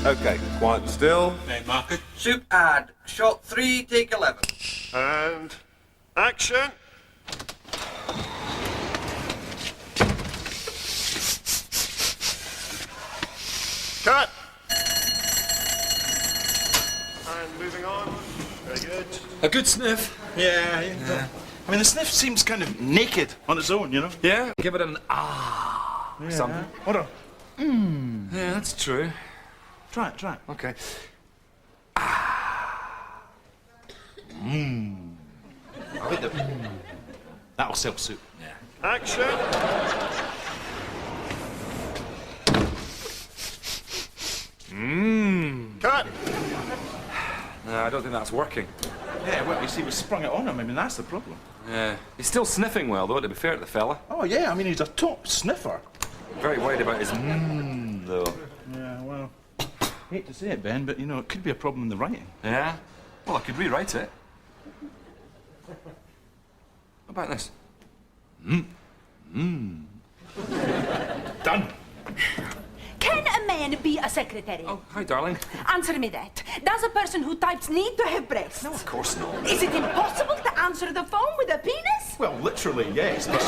Okay, quiet and still. Name marker. Soup ad. Shot 3, take 11. And action! Cut! And moving on. Very good. A good sniff. Yeah. I mean, the sniff seems kind of naked on its own, you know? Yeah. Give it an something. What a... Yeah, that's true. Try it. Okay. I think that... That'll sell soup. Yeah. Action! Cut! No, I don't think that's working. Yeah, well, you see, we sprung it on him. I mean, that's the problem. Yeah. He's still sniffing well, though, to be fair to the fella. Oh, yeah, I mean, he's a top sniffer. Very worried about his though. Yeah, well, hate to say it, Ben, but, you know, it could be a problem in the writing. Yeah? Well, I could rewrite it. What about this? Done. Can a man be a secretary? Oh, hi, darling. Answer me that. Does a person who types need to have breasts? No, of course not. Is it impossible to answer the phone with a penis? Well, literally, yes, but...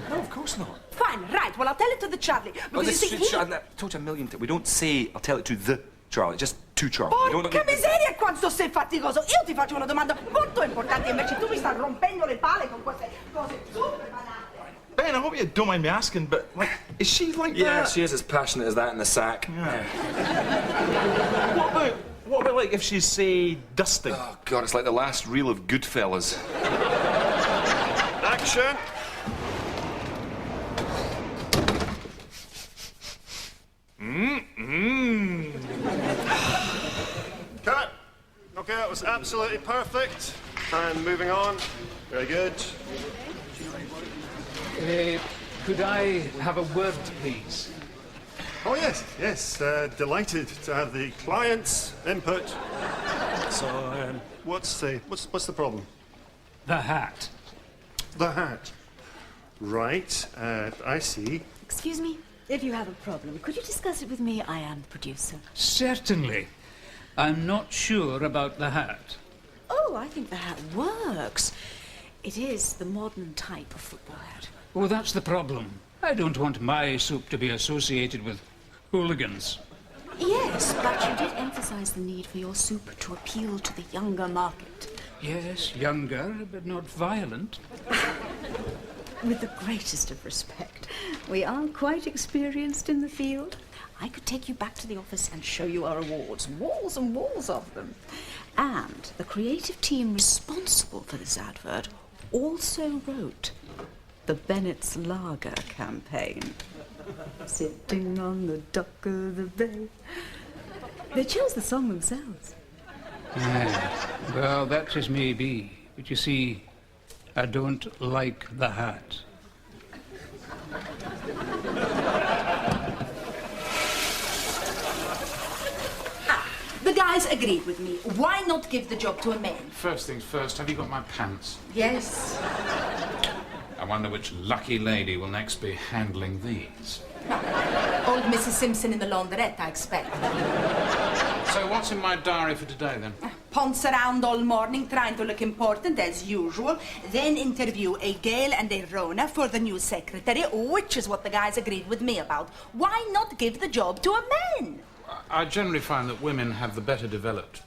No, of course not. Fine, right. Well, I'll tell it to the Charlie. Oh, Because you see, he... I've told you a million times. We don't say, I'll tell it to the Charlie, just to Charlie. We don't Porca miseria quanto sei faticoso! Io ti faccio una domanda molto importante, invece tu mi stai rompendo le palle con queste cose super banali. Ben, I hope you don't mind me asking, but, like, is she like Yeah, that? she is as passionate as that in the sack. Yeah. What about, like, if she's, say, dusting? Oh, God, it's like the last reel of Goodfellas. Action! Cut! Okay, that was absolutely perfect. And moving on. Very good. Could I have a word, please? Oh, yes. Delighted to have the client's input. So, what's the problem? The hat. The hat. Right, I see. Excuse me, if you have a problem, could you discuss it with me? I am the producer. Certainly. I'm not sure about the hat. Oh, I think the hat works. It is the modern type of football hat. Oh, that's the problem. I don't want my soup to be associated with hooligans. Yes, but you did emphasize the need for your soup to appeal to the younger market. Yes, younger, but not violent. With the greatest of respect, we are quite experienced in the field. I could take you back to the office and show you our awards, walls and walls of them. And the creative team responsible for this advert also wrote the Bennett's Lager campaign. Sitting on the dock of the bay. They chose the song themselves. Yes. Well, that just may be. But you see, I don't like the hat. The guys agreed with me. Why not give the job to a man? First things first, have you got my pants? Yes. I wonder which lucky lady will next be handling these. Old Mrs. Simpson in the laundrette, I expect. So what's in my diary for today, then? Ponce around all morning trying to look important as usual, then interview a Gail and a Rona for the new secretary, which is what the guys agreed with me about. Why not give the job to a man? I generally find that women have the better developed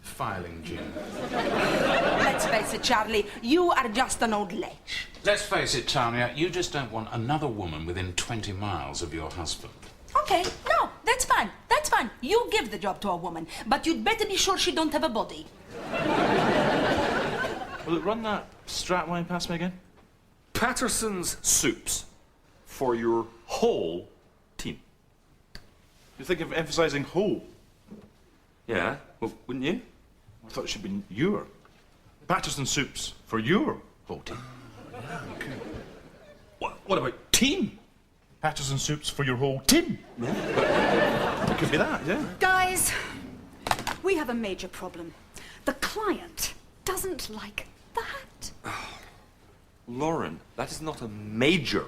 filing gene. Let's face it, Charlie, you are just an old lech. Let's face it, Tanya, you just don't want another woman within 20 miles of your husband. Okay, no, that's fine. That's fine. You give the job to a woman, but you'd better be sure she don't have a body. Will it run that strap line past me again? Patterson's Soups for your whole team. You think of emphasising whole? Yeah, well, wouldn't you? I thought it should be your. Patterson Soups for your whole team. Okay. What about team? Patterson Soups for your whole team. Yeah. It could be that, yeah. Guys, we have a major problem. The client doesn't like the hat. Lauren, that is not a major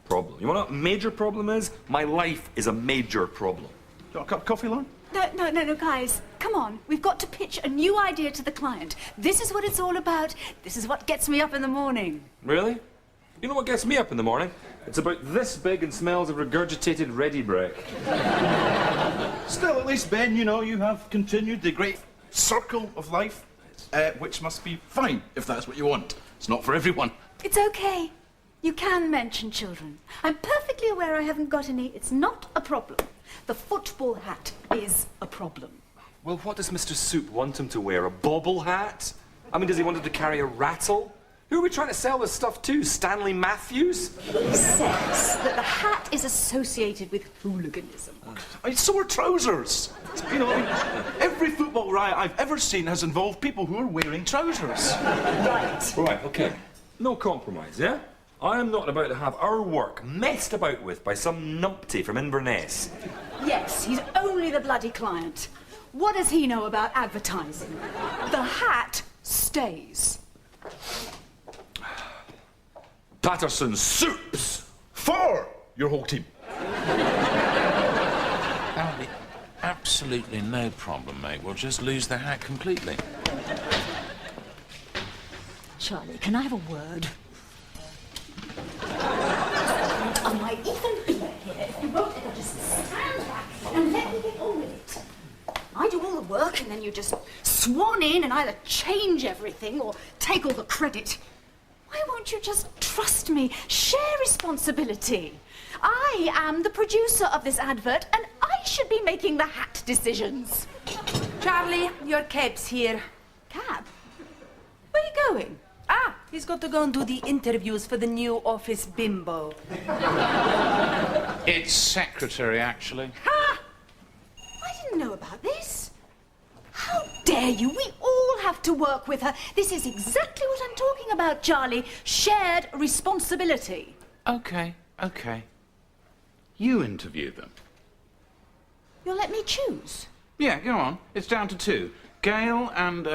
problem. You know what a major problem is? My life is a major problem. Got a cup of coffee, Lauren? No, guys. Come on. We've got to pitch a new idea to the client. This is what it's all about. This is what gets me up in the morning. Really? You know what gets me up in the morning? It's about this big and smells of regurgitated ready brick. Still, at least, Ben, you know, you have continued the great circle of life, which must be fine, if that's what you want. It's not for everyone. It's okay. You can mention children. I'm perfectly aware I haven't got any. It's not a problem. The football hat is a problem. Well, what does Mr. Soup want him to wear? A bobble hat? I mean, does he want him to carry a rattle? Who are we trying to sell this stuff to? Stanley Matthews? He says that the hat is associated with hooliganism. So are trousers. You know, every football riot I've ever seen has involved people who are wearing trousers. Right. Right, okay. No compromise, yeah? I am not about to have our work messed about with by some numpty from Inverness. Yes, he's only the bloody client. What does he know about advertising? The hat stays. Patterson Soups! For your whole team. That'll be absolutely no problem, mate. We'll just lose the hat completely. Charlie, can I have a word? I might even be here if you won't ever just stand back and let me get on with it. I do all the work and then you just swan in and either change everything or take all the credit. Why won't you just trust me? Share responsibility. I am the producer of this advert and I should be making the hat decisions. Charlie, your cab's here. Cab? Where are you going? Ah, he's got to go and do the interviews for the new office bimbo. It's secretary, actually. Ha! I didn't know about this. How dare you? We all have to work with her. This is exactly what I'm talking about, Charlie. Shared responsibility. Okay. You interview them. You'll let me choose? Yeah, go on. It's down to two. Gail and,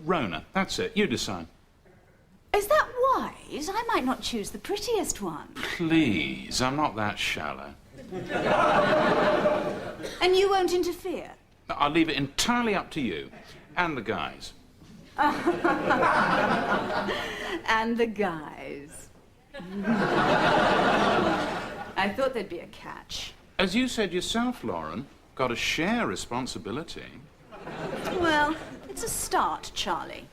Rona. That's it. You decide. Is that wise? I might not choose the prettiest one. Please, I'm not that shallow. And you won't interfere? I'll leave it entirely up to you. And the guys. And the guys. I thought there'd be a catch. As you said yourself, Lauren, got to share responsibility. Well, it's a start, Charlie.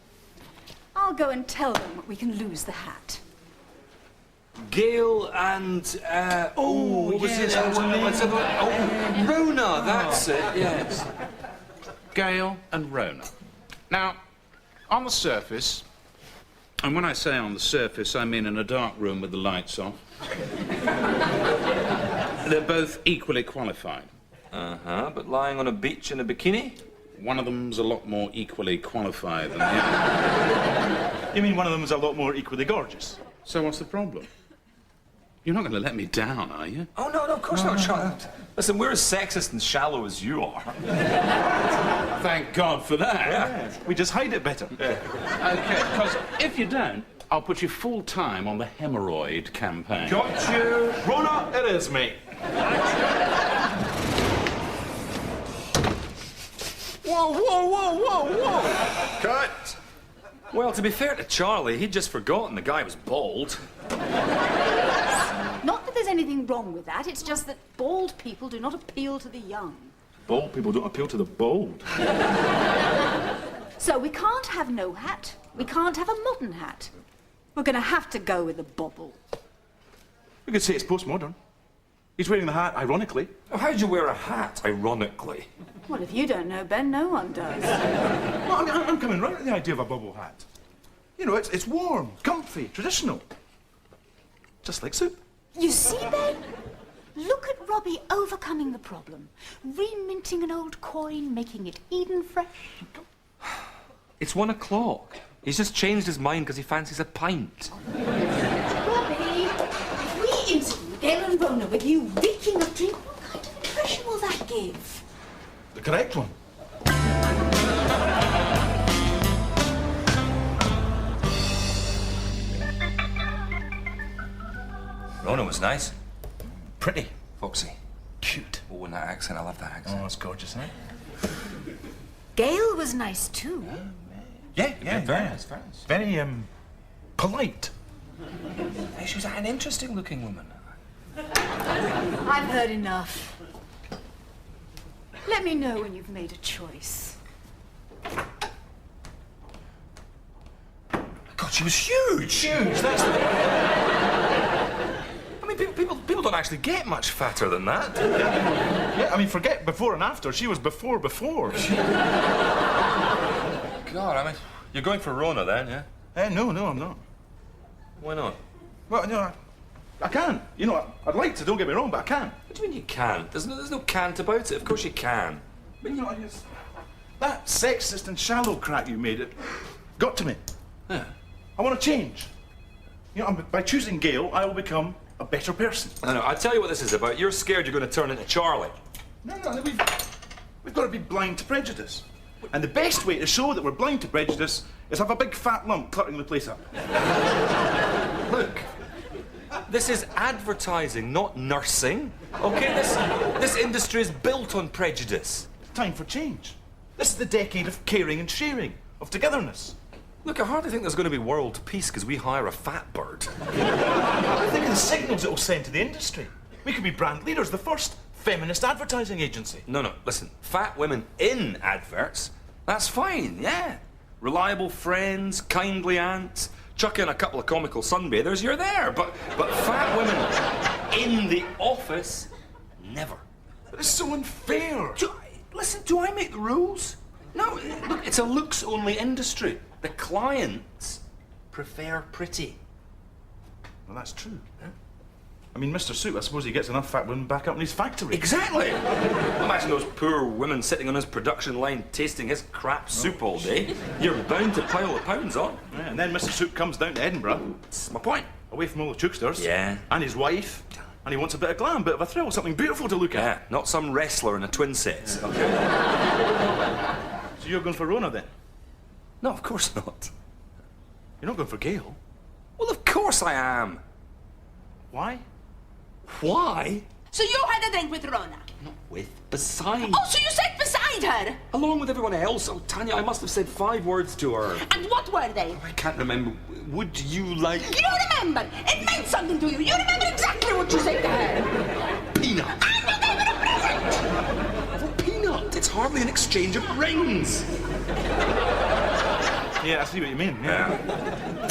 I'll go and tell them we can lose the hat. Gail and, what was his name? Rona, that's it, yes. Gail and Rona. Now, on the surface, and when I say on the surface, I mean in a dark room with the lights off, they're both equally qualified. Uh-huh, but lying on a beach in a bikini? One of them's a lot more equally qualified than the other. You mean one of them is a lot more equally gorgeous? So what's the problem? You're not going to let me down, are you? Oh, no, of course not, Charlie. Listen, we're as sexist and shallow as you are. Thank God for that. Yeah. We just hide it better. Okay, because if you don't, I'll put you full-time on the hemorrhoid campaign. Got you. Rona, it is, mate. Whoa. Cut! Well, to be fair to Charlie, he'd just forgotten the guy was bald. Not that there's anything wrong with that, it's just that bald people do not appeal to the young. Bald people don't appeal to the bold. So we can't have no hat, we can't have a modern hat. We're going to have to go with a bobble. We could say it's postmodern. He's wearing the hat, ironically. Oh, how'd you wear a hat, ironically? Well, if you don't know, Ben, no one does. Well, I'm coming right at the idea of a bubble hat. You know, it's warm, comfy, traditional. Just like soup. You see, Ben? Look at Robbie overcoming the problem. Reminting an old coin, making it Eden fresh. It's 1 o'clock. He's just changed his mind because he fancies a pint. Robbie, if we interview Gail and Rona with you reeking of drink, what kind of impression will that give? The correct one. Rona was nice. Pretty. Foxy. cute. Oh, and that accent, I love that accent. Oh, it's gorgeous, isn't it? Gail was nice too. Yeah, very nice, very nice. Very, polite. Hey, she's an interesting looking woman. I've heard enough. Let me know when you've made a choice. God, she was huge! Huge, that's the... I mean, people don't actually get much fatter than that. Yeah, I mean, forget before and after. She was before. God, I mean, you're going for Rona then, yeah? No, I'm not. Why not? Well, no, I can't. You know, I'd like to, don't get me wrong, but I can't. What do you mean you can't? There's no can't about it. Of course you can. But, you know, that sexist and shallow crack you made, it got to me. Yeah. I want to change. You know, by choosing Gail, I will become a better person. I tell you what this is about. You're scared you're going to turn into Charlie. No, we've got to be blind to prejudice. And the best way to show that we're blind to prejudice is have a big fat lump cluttering the place up. Look, this is advertising, not nursing. Okay, this industry is built on prejudice. Time for change. This is the decade of caring and sharing, of togetherness. Look, I hardly think there's going to be world peace because we hire a fat bird. Think of the signals it will send to the industry. We could be brand leaders, the first feminist advertising agency. No, listen. Fat women in adverts, that's fine, yeah. Reliable friends, kindly aunts, chuck in a couple of comical sunbathers, you're there. But fat women in the office, never. It's so unfair. Do I make the rules? No, look, it's a looks-only industry. The clients prefer pretty. Well, that's true. I mean, Mr. Suit, I suppose he gets enough fat women back up in his factory. Exactly. Imagine those poor women sitting on his production line tasting his crap soup all day. You're bound to pile the pounds on. Yeah, and then Mr. Suit comes down to Edinburgh, That's my point. away from all the chuksters. Yeah. And his wife. And he wants a bit of glam, bit of a thrill, something beautiful to look at. Yeah, not some wrestler in a twin set. Okay. So you're going for Rona then? No, of course not. You're not going for Gail. Well, of course I am. Why? Why? So you had a drink with Rona? Not with, beside. Oh, so you sat beside her? Along with everyone else. Oh, Tanya, I must have said 5 words to her. And what were they? I can't remember. Would you like... You remember. It meant something to you. You remember exactly what you said to her. Peanut. And you gave her a present. Well, peanut. It's hardly an exchange of rings. Yeah, I see what you mean. Yeah.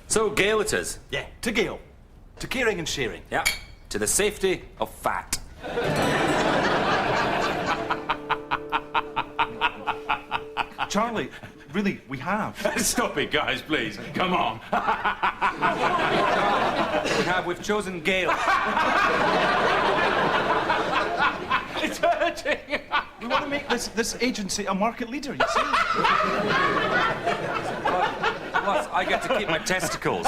So, Gail it is. Yeah, to Gail. To caring and sharing. Yeah. To the safety of fat. Charlie, really, we have. Stop it, guys, please. Come on. We've chosen Gail. It's hurting. We want to make this agency a market leader, you see? Plus, I get to keep my testicles.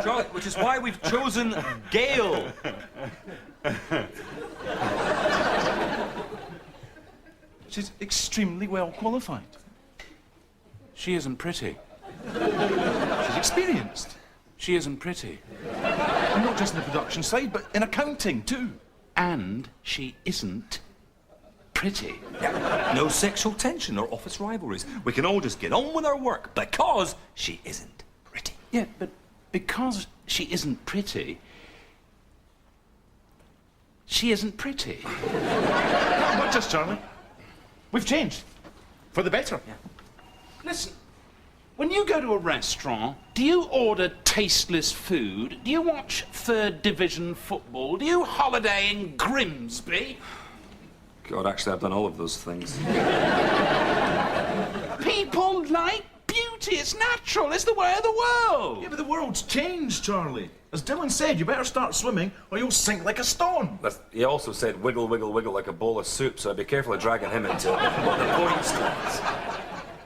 Charlie, which is why we've chosen Gail. She's extremely well qualified. She isn't pretty. She's experienced. She isn't pretty. And not just in the production side, but in accounting too. And she isn't pretty. Yeah. No sexual tension or office rivalries. We can all just get on with our work because she isn't pretty. Yeah, but because she isn't pretty, she isn't pretty. Not just Charlie. We've changed. For the better. Yeah. Listen, when you go to a restaurant, do you order tasteless food? Do you watch third division football? Do you holiday in Grimsby? God, actually, I've done all of those things. People like beauty. It's natural. It's the way of the world. Yeah, but the world's changed, Charlie. As Dylan said, you better start swimming or you'll sink like a stone. He also said wiggle, wiggle, wiggle like a bowl of soup, so I'd be careful of dragging him into what the point stands.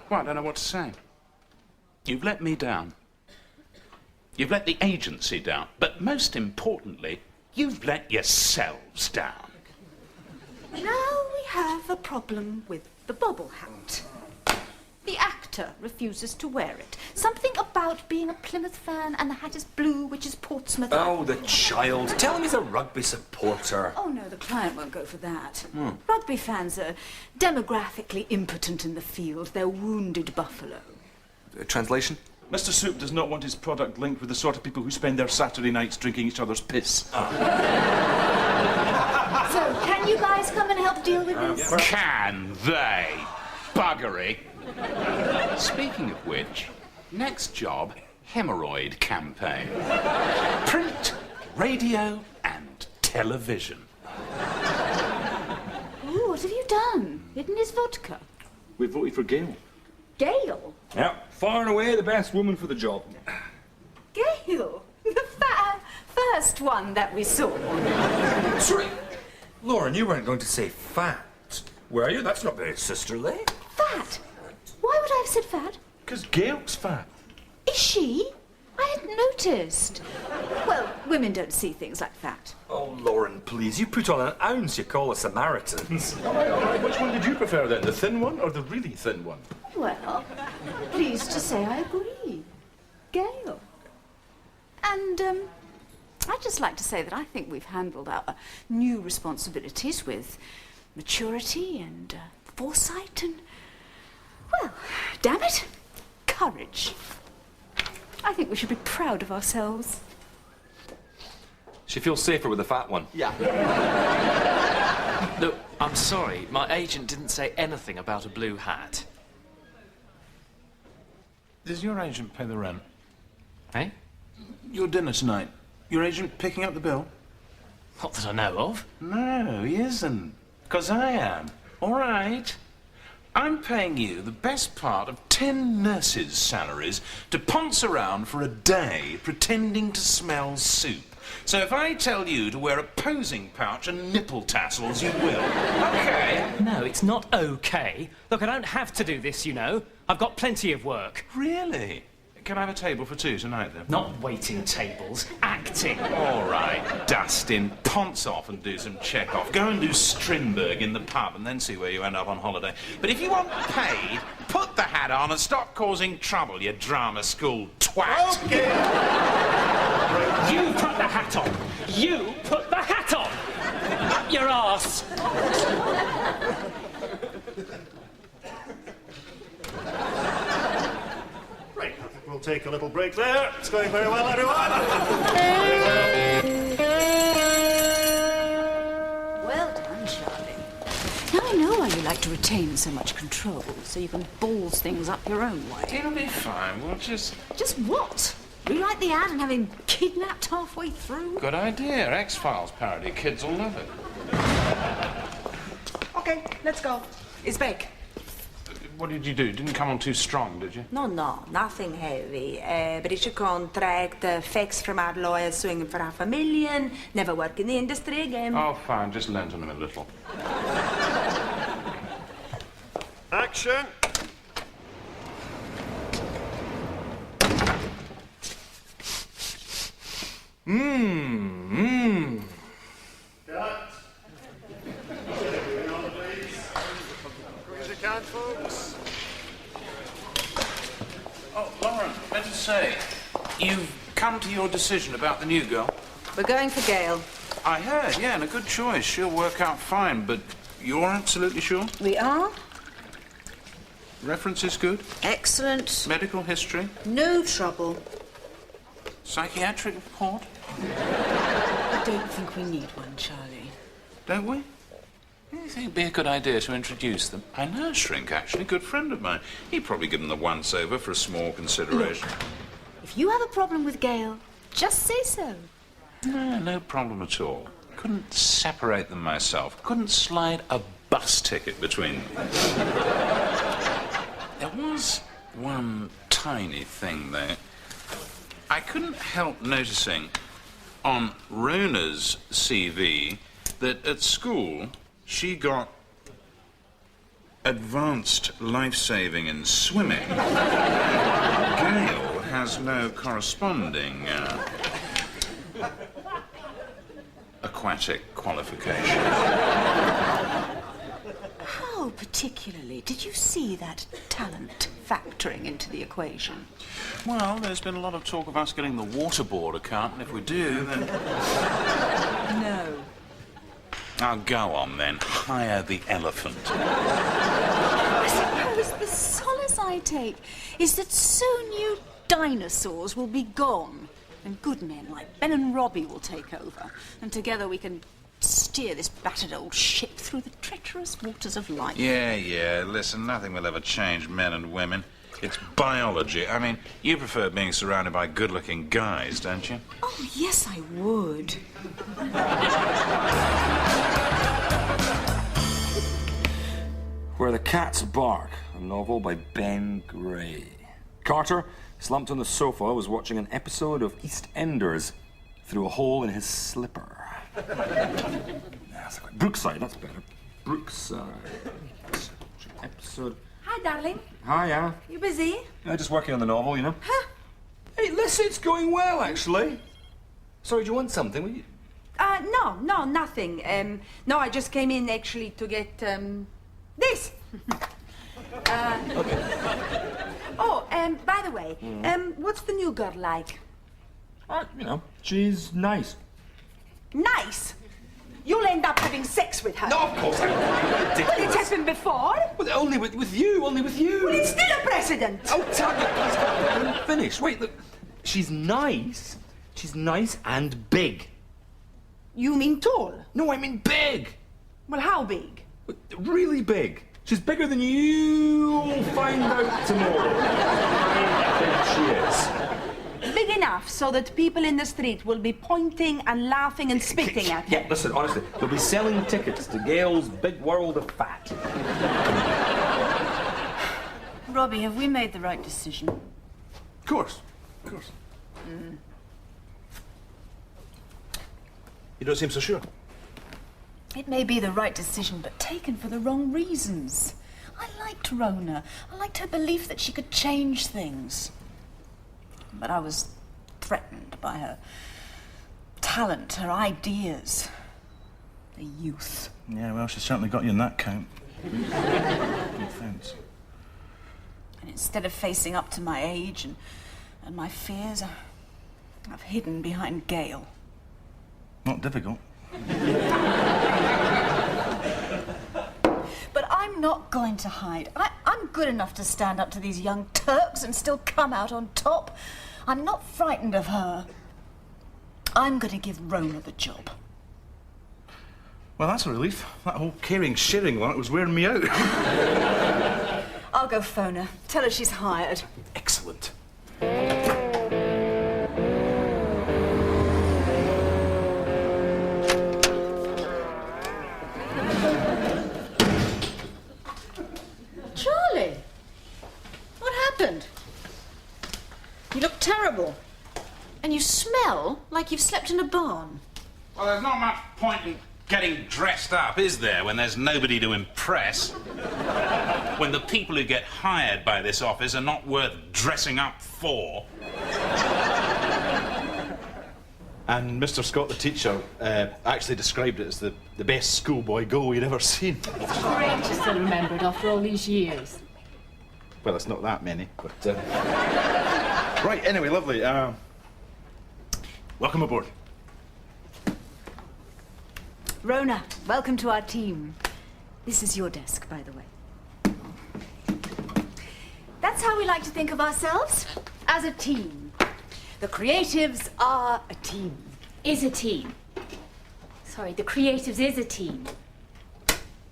Well, I don't know what to say. You've let me down. You've let the agency down. But most importantly, you've let yourselves down. Now we have a problem with the bobble hat. The actor actor refuses to wear it. Something about being a Plymouth fan and the hat is blue, which is Portsmouth. Oh, the child. Tell him he's a rugby supporter. Oh, no, the client won't go for that. Rugby fans are demographically impotent in the field. They're wounded buffalo. Translation? Mr. Soup does not want his product linked with the sort of people who spend their Saturday nights drinking each other's piss. So, can you guys come and help deal with this? Can they? Buggery. Speaking of which, next job, hemorrhoid campaign. Print, radio, and television. Ooh, what have you done? Hidden his vodka? We voted for Gail. Gail? Yeah, far and away the best woman for the job. Gail? The first one that we saw. Sorry, Lauren, you weren't going to say fat, were you? That's not very sisterly. Fat? Why would I have said fat? Because Gail's fat. Is she? I hadn't noticed. Well, women don't see things like that. Oh, Lauren, please, you put on an ounce, you call us Samaritans. All right, which one did you prefer then, the thin one or the really thin one? Well, pleased to say I agree. Gail. And, I'd just like to say that I think we've handled our new responsibilities with maturity and foresight and, well, damn it, courage. I think we should be proud of ourselves. She feels safer with the fat one. Yeah. Look, I'm sorry. My agent didn't say anything about a blue hat. Does your agent pay the rent? Eh? Your dinner tonight. Your agent picking up the bill? Not that I know of. No, he isn't. 'Cause I am. All right. I'm paying you the best part of 10 nurses' salaries to ponce around for a day pretending to smell soup. So if I tell you to wear a posing pouch and nipple tassels, you will. Okay? No, it's not okay. Look, I don't have to do this, you know. I've got plenty of work. Really? Can I have a table for 2 tonight, then? Not waiting tables, acting. All right, Dustin, ponce off and do some Chekhov. Go and do Strindberg in the pub and then see where you end up on holiday. But if you want paid, put the hat on and stop causing trouble, you drama school twat. Okay. You put the hat on. You put the hat on. Up your arse. Right, I think we'll take a little break there. It's going very well, everyone. Well done, Charlie. Now I know why you like to retain so much control, so you can balls things up your own way. It'll be fine. We'll just... Just what? Rewrite the ad and have him kidnapped halfway through? Good idea. X-Files parody. Kids will love it. Okay, let's go. It's back. What did you do? Didn't come on too strong, did you? No, nothing heavy. British contract, facts from our lawyers suing him for $500,000, never work in the industry again. Oh, fine. Just lent on him a little. Action. Cut. Moving on, please. As you can, folks. Oh, Lauren, meant to say, you've come to your decision about the new girl. We're going for Gail. I heard, yeah, and a good choice. She'll work out fine, but you're absolutely sure? We are? References good? Excellent. Medical history? No trouble. Psychiatric report? I don't think we need one, Charlie. Don't we? You think it'd be a good idea to introduce them? I know a shrink, actually, good friend of mine. He'd probably give them the once-over for a small consideration. Look, if you have a problem with Gail, just say so. No problem at all. Couldn't separate them myself. Couldn't slide a bus ticket between them. There was one tiny thing there. I couldn't help noticing on Rona's CV that at school she got advanced life-saving in swimming. Gail has no corresponding aquatic qualification. How particularly did you see that talent factoring into the equation? Well, there's been a lot of talk of us getting the water board account, and if we do, then... No. I'll go on then. Hire the elephant. I suppose the solace I take is that soon you dinosaurs will be gone, and good men like Ben and Robbie will take over, and together we can steer this battered old ship through the treacherous waters of life. Yeah, listen, nothing will ever change men and women. It's biology. I mean, you prefer being surrounded by good-looking guys, don't you? Oh, yes, I would. Where the Cats Bark, a novel by Ben Gray. Carter, slumped on the sofa, was watching an episode of EastEnders through a hole in his slipper. Brookside, that's better. Brookside. Episode. Hi, darling. Hiya. You busy? Yeah, just working on the novel, you know. Huh? Hey, listen, it's going well, actually. Sorry, do you want something? Will you... No, nothing. No, I just came in actually to get, this. Okay. Oh, by the way, what's the new girl like? You know, she's nice. Nice? You'll end up having sex with her. No, of course I won't. Well, it's Ridiculous. happened before. Well, only with you, only with you. Well, it's still a precedent. Oh, Tanya, please let me finish. Wait, look. She's nice. She's nice and big. You mean tall? No, I mean big. Well, how big? Really big. She's bigger than you'll find out tomorrow. How big she is. Big enough so that people in the street will be pointing and laughing and spitting at her. Yeah, listen, honestly, they'll be selling tickets to Gail's Big World of Fat. Robbie, have we made the right decision? Of course. You don't seem so sure. It may be the right decision, but taken for the wrong reasons. I liked Rona. I liked her belief that she could change things. But I was threatened by her talent, her ideas, the youth. Yeah, well, she certainly got you in that count. No offence. And instead of facing up to my age and my fears, I've hidden behind Gail. Not difficult. But I'm not going to hide. I'm good enough to stand up to these young Turks and still come out on top. I'm not frightened of her. I'm going to give Rona the job. Well, that's a relief. That whole caring, sharing one, it was wearing me out. I'll go phone her. Tell her she's hired. Excellent. Charlie! What happened? You look terrible. And you smell like you've slept in a barn. Well, there's not much point in getting dressed up, is there, when there's nobody to impress? When the people who get hired by this office are not worth dressing up for. And Mr. Scott, the teacher, actually described it as the best schoolboy goal you'd ever seen. Great to still remember it after all these years. Well, it's not that many, but... Right, anyway, lovely. Welcome aboard. Rona, welcome to our team. This is your desk, by the way. That's how we like to think of ourselves, as a team. The creatives are a team. Is a team. Sorry, the creatives is a team.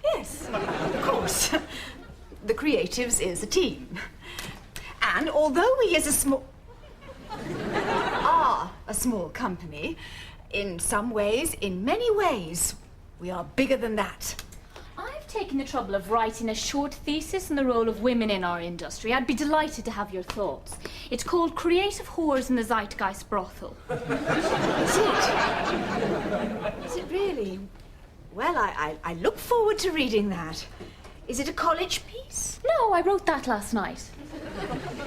Yes, of course. The creatives is a team. And although we as a small... are a small company, in some ways, in many ways, we are bigger than that. I've taken the trouble of writing a short thesis on the role of women in our industry. I'd be delighted to have your thoughts. It's called Creative Whores in the Zeitgeist Brothel. Is it? Is it really? Well, I look forward to reading that. Is it a college piece? No, I wrote that last night.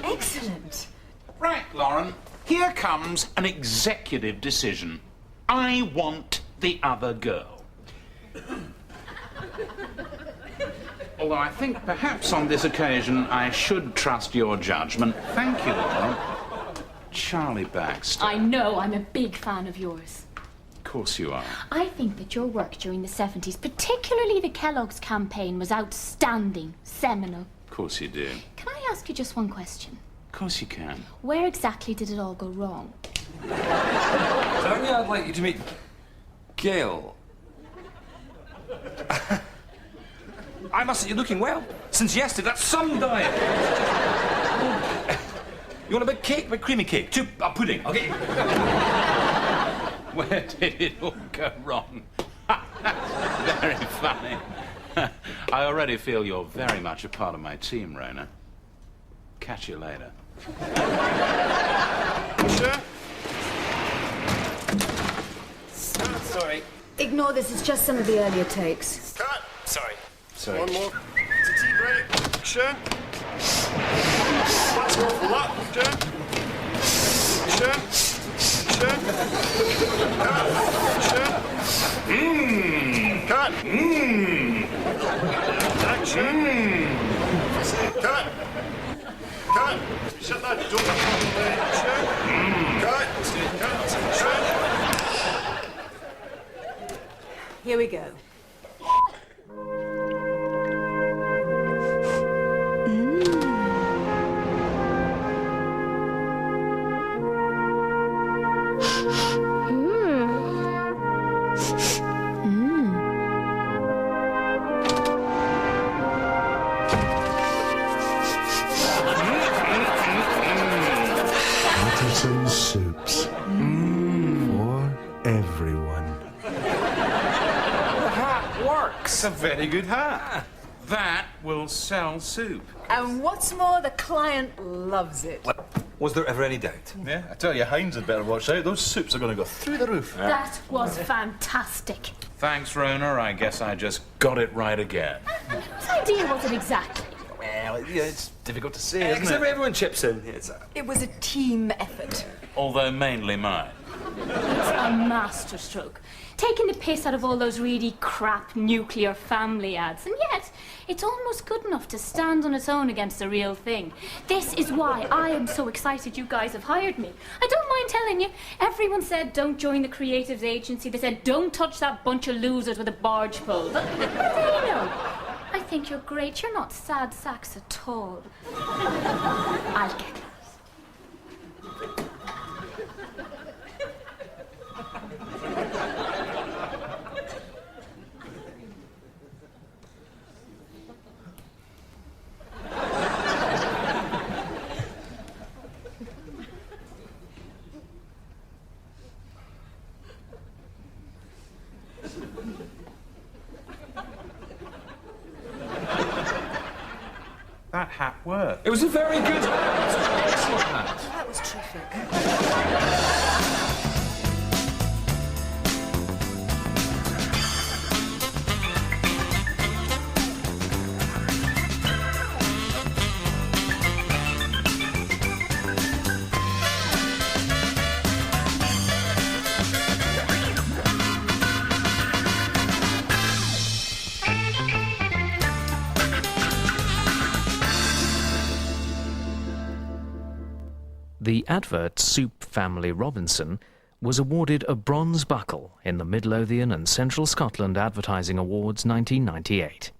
Excellent. Right, Lauren, here comes an executive decision. I want the other girl. Although I think perhaps on this occasion I should trust your judgment. Thank you, Laura. Charlie Baxter. I know I'm a big fan of yours. Of course you are. I think that your work during the 70s, particularly the Kellogg's campaign, was outstanding, seminal. Of course you do. Can I ask you just one question? Of course you can. Where exactly did it all go wrong? Certainly, I'd like you to meet Gail. I must say, you're looking well. Since yesterday, that's some diet. You want a big cake? A big creamy cake? A pudding. I'll get you. Where did it all go wrong? Very funny. I already feel you're very much a part of my team, Rona. Catch you later. Sure. Sorry. Ignore this, it's just some of the earlier takes. Cut. Sorry. One more. It's a tea break. Action. Let's go for luck. Action. Action. Action. Cut. Action. Cut. Action. Cut. Cut. Shut that door. Action. Cut. Cut. Action. Here we go. Artisan soups. For everyone. It's a very good hat. That will sell soup. And what's more, the client loves it. Was there ever any doubt? Yeah, I tell you, Heinz had better watch out. Those soups are going to go through the roof. That was fantastic. Thanks, Rona. I guess I just got it right again. Whose idea was it exactly? Well, yeah, it's difficult to say, Because isn't it? everyone chips in. It was a team effort. Although mainly mine. It's a masterstroke. Taking the piss out of all those really crap nuclear family ads, and yet it's almost good enough to stand on its own against the real thing. This is why I am so excited you guys have hired me. I don't mind telling you, everyone said don't join the creatives agency. They said don't touch that bunch of losers with a barge pole. But what do they know? I think you're great. You're not sad sacks at all. I'll get that. That hat worked. It was a very good hat. Excellent hat. That was terrific. The advert Soup Family Robinson was awarded a bronze buckle in the Midlothian and Central Scotland Advertising Awards 1998.